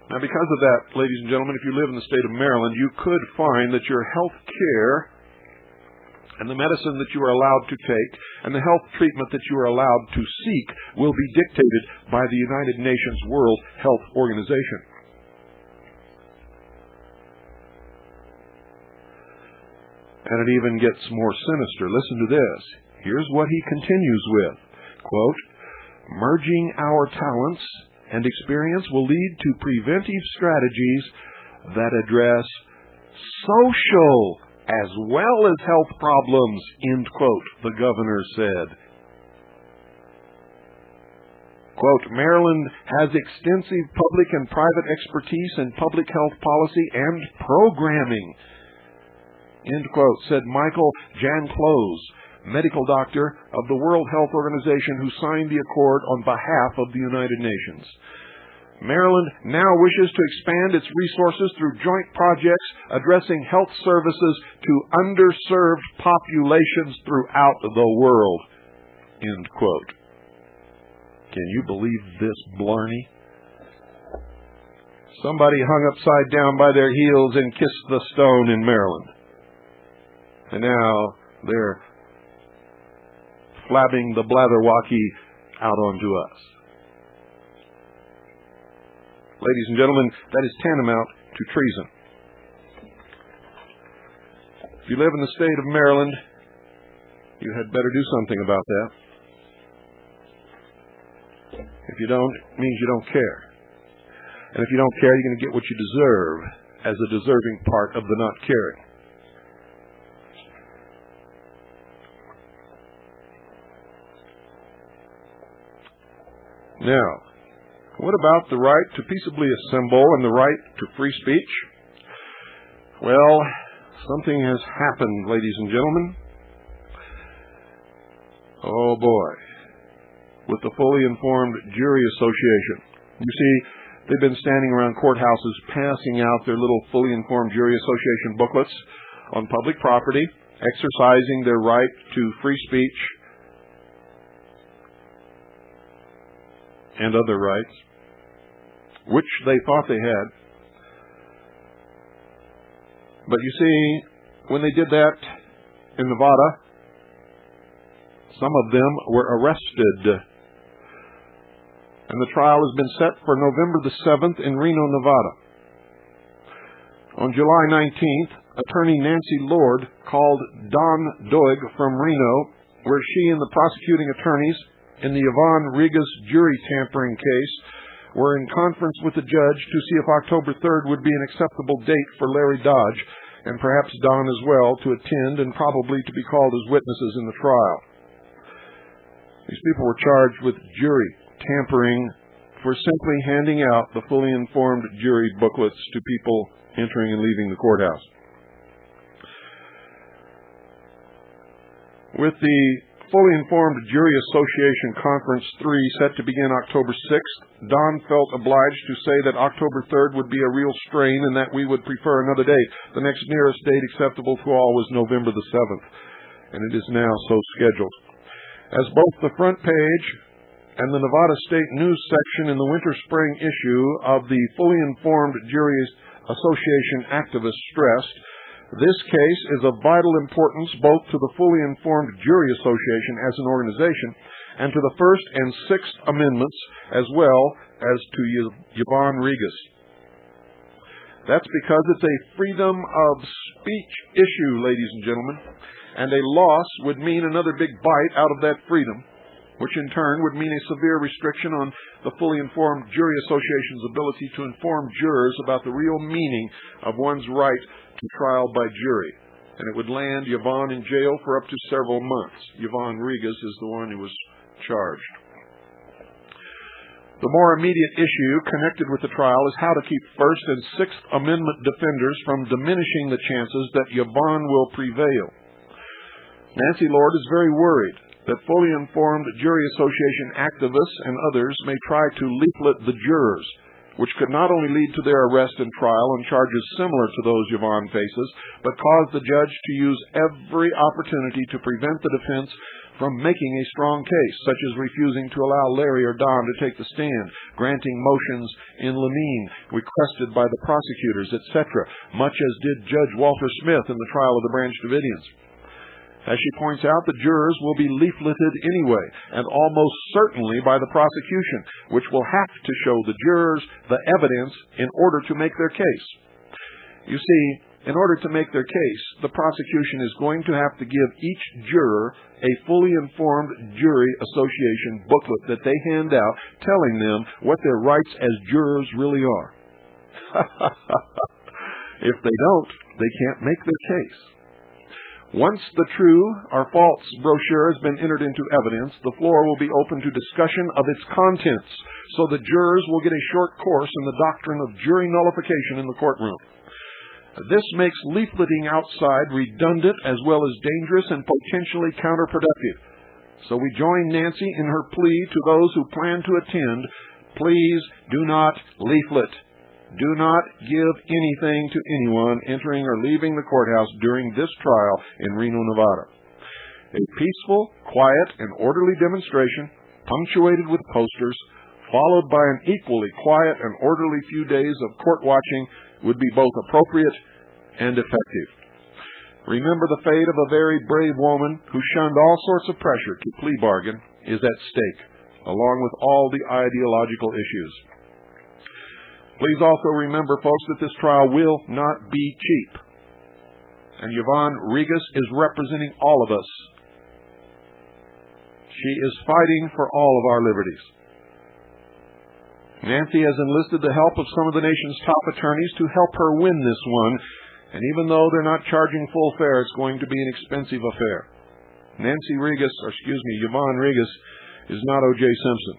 Now, because of that, ladies and gentlemen, if you live in the state of Maryland, you could find that your health care and the medicine that you are allowed to take and the health treatment that you are allowed to seek will be dictated by the United Nations World Health Organization. And it even gets more sinister. Listen to this. Here's what he continues with. Quote, "Merging our talents and experience will lead to preventive strategies that address social as well as health problems," end quote, the governor said. Quote, "Maryland has extensive public and private expertise in public health policy and programming," end quote, said Michael Janclose, medical doctor of the World Health Organization who signed the accord on behalf of the United Nations. Maryland now wishes to expand its resources through joint projects addressing health services to underserved populations throughout the world, end quote. Can you believe this blarney? Somebody hung upside down by their heels and kissed the stone in Maryland. And now they're flabbing the blatherwalkie out onto us. Ladies and gentlemen, that is tantamount to treason. If you live in the state of Maryland, you had better do something about that. If you don't, it means you don't care. And if you don't care, you're going to get what you deserve as a deserving part of the not caring. Now, what about the right to peaceably assemble and the right to free speech? Well, something has happened, ladies and gentlemen. Oh boy. With the Fully Informed Jury Association. You see, they've been standing around courthouses passing out their little Fully Informed Jury Association booklets on public property, exercising their right to free speech and other rights, which they thought they had. But you see, when they did that in Nevada, Some of them were arrested. And the trial has been set for November the 7th in Reno, Nevada. On July 19th, attorney Nancy Lord called Don Doig from Reno, where she and the prosecuting attorneys in the Yvonne Rigas jury tampering case were in conference with the judge to see if October 3rd would be an acceptable date for Larry Dodge, and perhaps Don as well, to attend and probably to be called as witnesses in the trial. These people were charged with jury tampering for simply handing out the fully informed jury booklets to people entering and leaving the courthouse. With the Fully Informed Jury Association Conference 3 set to begin October 6th, Don felt obliged to say that October 3rd would be a real strain and that we would prefer another date. The next nearest date acceptable to all was November the 7th, and it is now so scheduled. As both the front page and the Nevada State News section in the winter-spring issue of the Fully Informed Jury Association activists stressed, this case is of vital importance both to the Fully Informed Jury Association as an organization and to the First and Sixth Amendments, as well as to Yvonne Rigas. That's because it's a freedom of speech issue, ladies and gentlemen, and a loss would mean another big bite out of that freedom, which in turn would mean a severe restriction on the Fully Informed Jury Association's ability to inform jurors about the real meaning of one's right to trial by jury. And it would land Yvonne in jail for up to several months. Yvonne Rigas is the one who was charged. The more immediate issue connected with the trial is how to keep First and Sixth Amendment defenders from diminishing the chances that Yvonne will prevail. Nancy Lord is very worried that Fully Informed Jury Association activists and others may try to leaflet the jurors, which could not only lead to their arrest and trial on charges similar to those Yvonne faces, but cause the judge to use every opportunity to prevent the defense from making a strong case, such as refusing to allow Larry or Don to take the stand, granting motions in limine requested by the prosecutors, etc., much as did Judge Walter Smith in the trial of the Branch Davidians. As she points out, the jurors will be leafleted anyway, and almost certainly by the prosecution, which will have to show the jurors the evidence in order to make their case. You see, in order to make their case, the prosecution is going to have to give each juror a Fully Informed Jury Association booklet that they hand out, telling them what their rights as jurors really are. If they don't, they can't make their case. Once the true or false brochure has been entered into evidence, the floor will be open to discussion of its contents, so the jurors will get a short course in the doctrine of jury nullification in the courtroom. This makes leafleting outside redundant as well as dangerous and potentially counterproductive. So we join Nancy in her plea to those who plan to attend, please do not leaflet. Do not give anything to anyone entering or leaving the courthouse during this trial in Reno, Nevada. A peaceful, quiet, and orderly demonstration, punctuated with posters, followed by an equally quiet and orderly few days of court watching, would be both appropriate and effective. Remember, the fate of a very brave woman who shunned all sorts of pressure to plea bargain is at stake, along with all the ideological issues. Please also remember, folks, that this trial will not be cheap. And Yvonne Rigas is representing all of us. She is fighting for all of our liberties. Nancy has enlisted the help of some of the nation's top attorneys to help her win this one. And even though they're not charging full fare, it's going to be an expensive affair. Yvonne Rigas is not O.J. Simpson.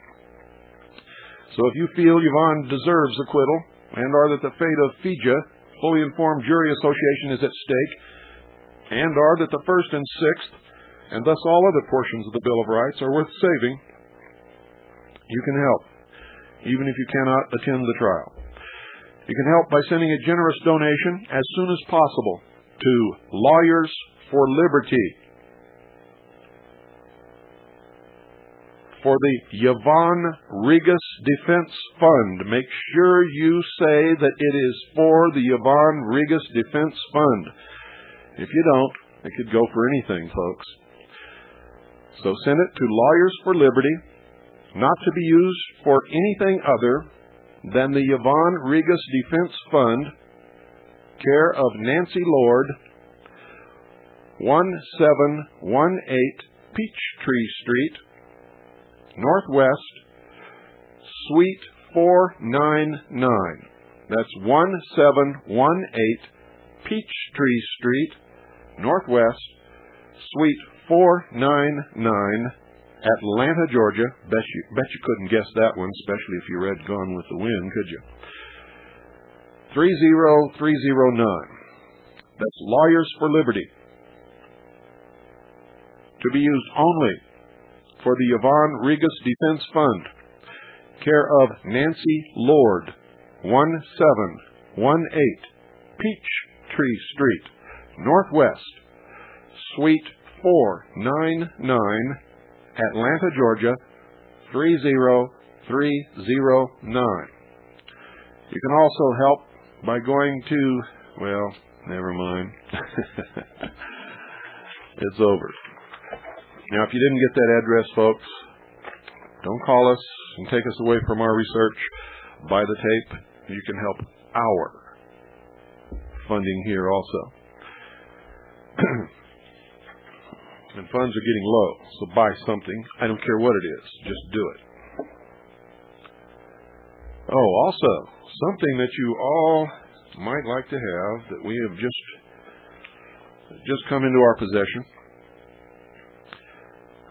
So if you feel Yvonne deserves acquittal, and or that the fate of FIJA, Fully Informed Jury Association, is at stake, and or that the First and Sixth, and thus all other portions of the Bill of Rights, are worth saving, you can help, even if you cannot attend the trial. You can help by sending a generous donation as soon as possible to Lawyers for Liberty, for the Yvonne Rigas Defense Fund. Make sure you say that it is for the Yvonne Rigas Defense Fund. If you don't, it could go for anything, folks. So send it to Lawyers for Liberty, not to be used for anything other than the Yvonne Regas Defense Fund, care of Nancy Lord, 1718 Peachtree Street, Northwest, Suite 499. That's 1718 Peachtree Street, Northwest, Suite 499, Atlanta, Georgia. Bet you couldn't guess that one, especially if you read Gone with the Wind, could you? 30309. That's Lawyers for Liberty. To be used only for the Yvonne Regas Defense Fund, care of Nancy Lord, 1718 Peachtree Street, Northwest, Suite 499, Atlanta, Georgia, 30309. You can also help by going to, well, never mind. It's over. Now, if you didn't get that address, folks, don't call us and take us away from our research. Buy the tape. You can help our funding here also. And funds are getting low, so buy something. I don't care what it is. Just do it. Oh, also, something that you all might like to have that we have just come into our possession.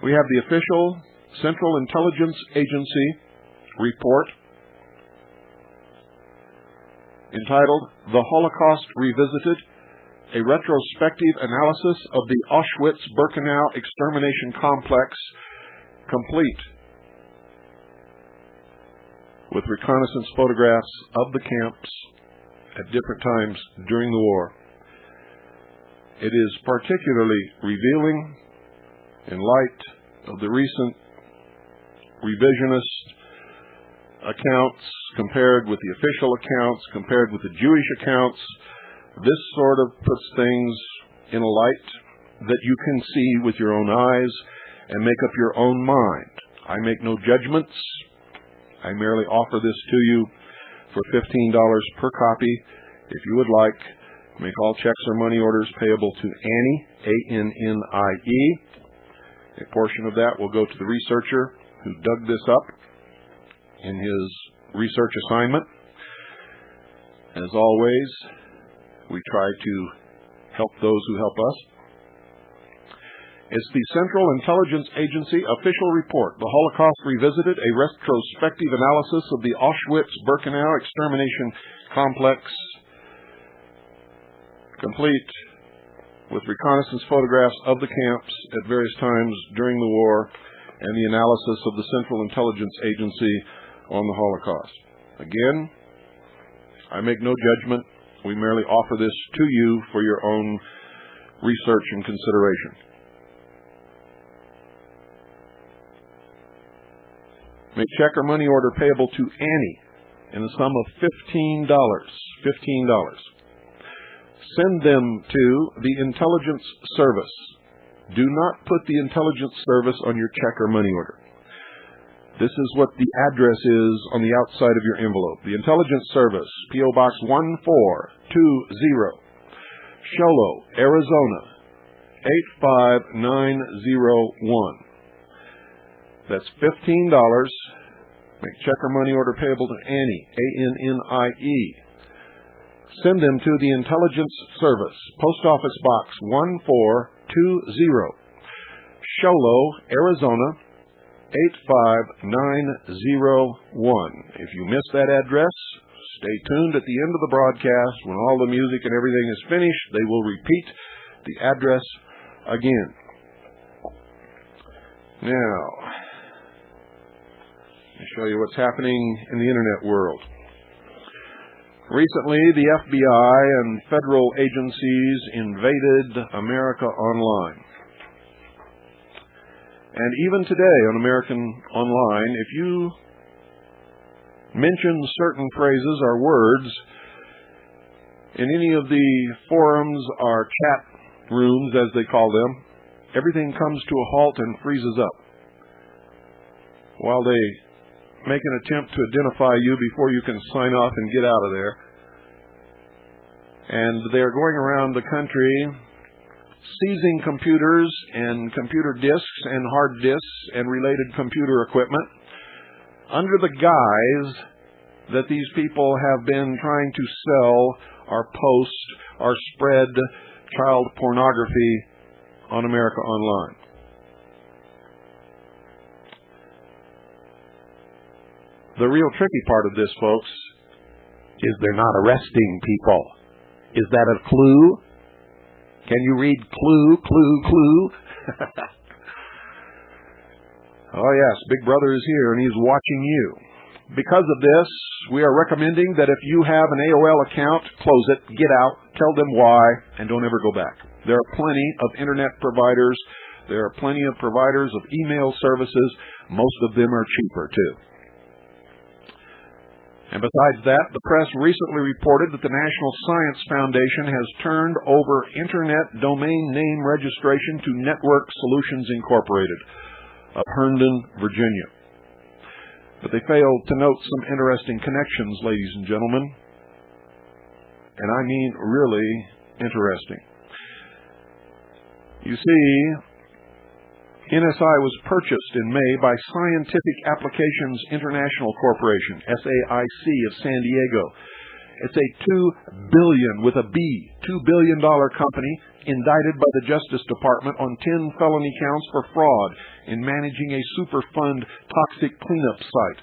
We have the official Central Intelligence Agency report entitled The Holocaust Revisited, a retrospective analysis of the Auschwitz-Birkenau extermination complex, complete with reconnaissance photographs of the camps at different times during the war. It is particularly revealing in light of the recent revisionist accounts compared with the official accounts, compared with the Jewish accounts. This sort of puts things in a light that you can see with your own eyes and make up your own mind. I make no judgments. I merely offer this to you for $15 per copy. If you would like, make all checks or money orders payable to Annie, A-N-N-I-E. A portion of that will go to the researcher who dug this up in his research assignment. As always, we try to help those who help us. It's the Central Intelligence Agency official report, The Holocaust Revisited, a retrospective analysis of the Auschwitz-Birkenau extermination complex, complete with reconnaissance photographs of the camps at various times during the war and the analysis of the Central Intelligence Agency on the Holocaust. Again, I make no judgment. We merely offer this to you for your own research and consideration. Make check or money order payable to Annie in the sum of $15. $15. Send them to the Intelligence Service. Do not put the Intelligence Service on your check or money order. This is what the address is on the outside of your envelope. The Intelligence Service, P.O. Box 1420, Shoalo, Arizona, 85901. That's $15. Make check or money order payable to Annie, A-N-N-I-E. Send them to the Intelligence Service, Post Office Box 1420, Shoalo, Arizona, 85901. If you miss that address, stay tuned at the end of the broadcast. When all the music and everything is finished, they will repeat the address again. Now, let me show you what's happening in the internet world. Recently, the FBI and federal agencies invaded America Online. And even today on American Online, if you mention certain phrases or words in any of the forums or chat rooms, as they call them, everything comes to a halt and freezes up, while they make an attempt to identify you before you can sign off and get out of there. And they're going around the country seizing computers and computer disks and hard disks and related computer equipment under the guise that these people have been trying to sell or post or spread child pornography on America Online. The real tricky part of this, folks, is they're not arresting people. Is that a clue? Can you read clue, clue, clue? Oh yes, Big Brother is here and he's watching you. Because of this, we are recommending that if you have an AOL account, close it, get out, tell them why, and don't ever go back. There are plenty of internet providers. There are plenty of providers of email services. Most of them are cheaper, too. And besides that, the press recently reported that the National Science Foundation has turned over Internet domain name registration to Network Solutions Incorporated of Herndon, Virginia. But they failed to note some interesting connections, ladies and gentlemen. And I mean really interesting. You see, NSI was purchased in May by Scientific Applications International Corporation, SAIC of San Diego. It's a $2 billion company indicted by the Justice Department on 10 felony counts for fraud in managing a Superfund toxic cleanup site.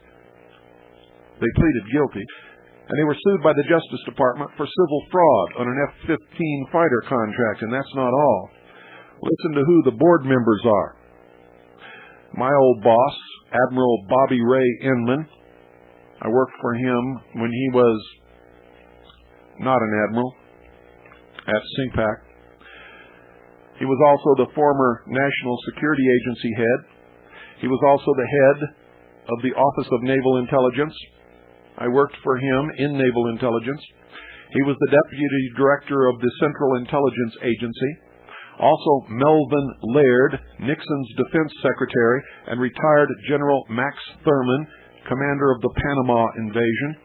They pleaded guilty, and they were sued by the Justice Department for civil fraud on an F-15 fighter contract, and that's not all. Listen to who the board members are. My old boss, Admiral Bobby Ray Inman. I worked for him when he was not an admiral at CINCPAC. He was also the former National Security Agency head. He was also the head of the Office of Naval Intelligence. I worked for him in Naval Intelligence. He was the Deputy Director of the Central Intelligence Agency. Also, Melvin Laird, Nixon's Defense Secretary, and retired General Max Thurman, commander of the Panama invasion.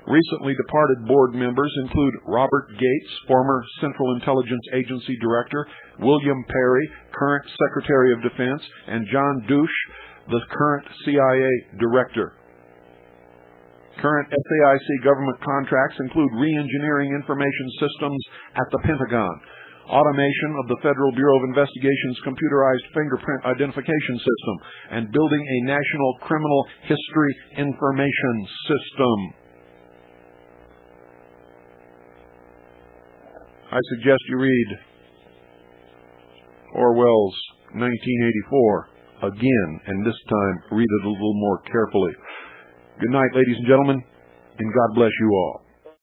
Recently departed board members include Robert Gates, former Central Intelligence Agency Director, William Perry, current Secretary of Defense, and John Douche, the current CIA Director. Current SAIC government contracts include re-engineering information systems at the Pentagon, automation of the Federal Bureau of Investigation's computerized fingerprint identification system, and building a national criminal history information system. I suggest you read Orwell's 1984 again, and this time read it a little more carefully. Good night, ladies and gentlemen, and God bless you all.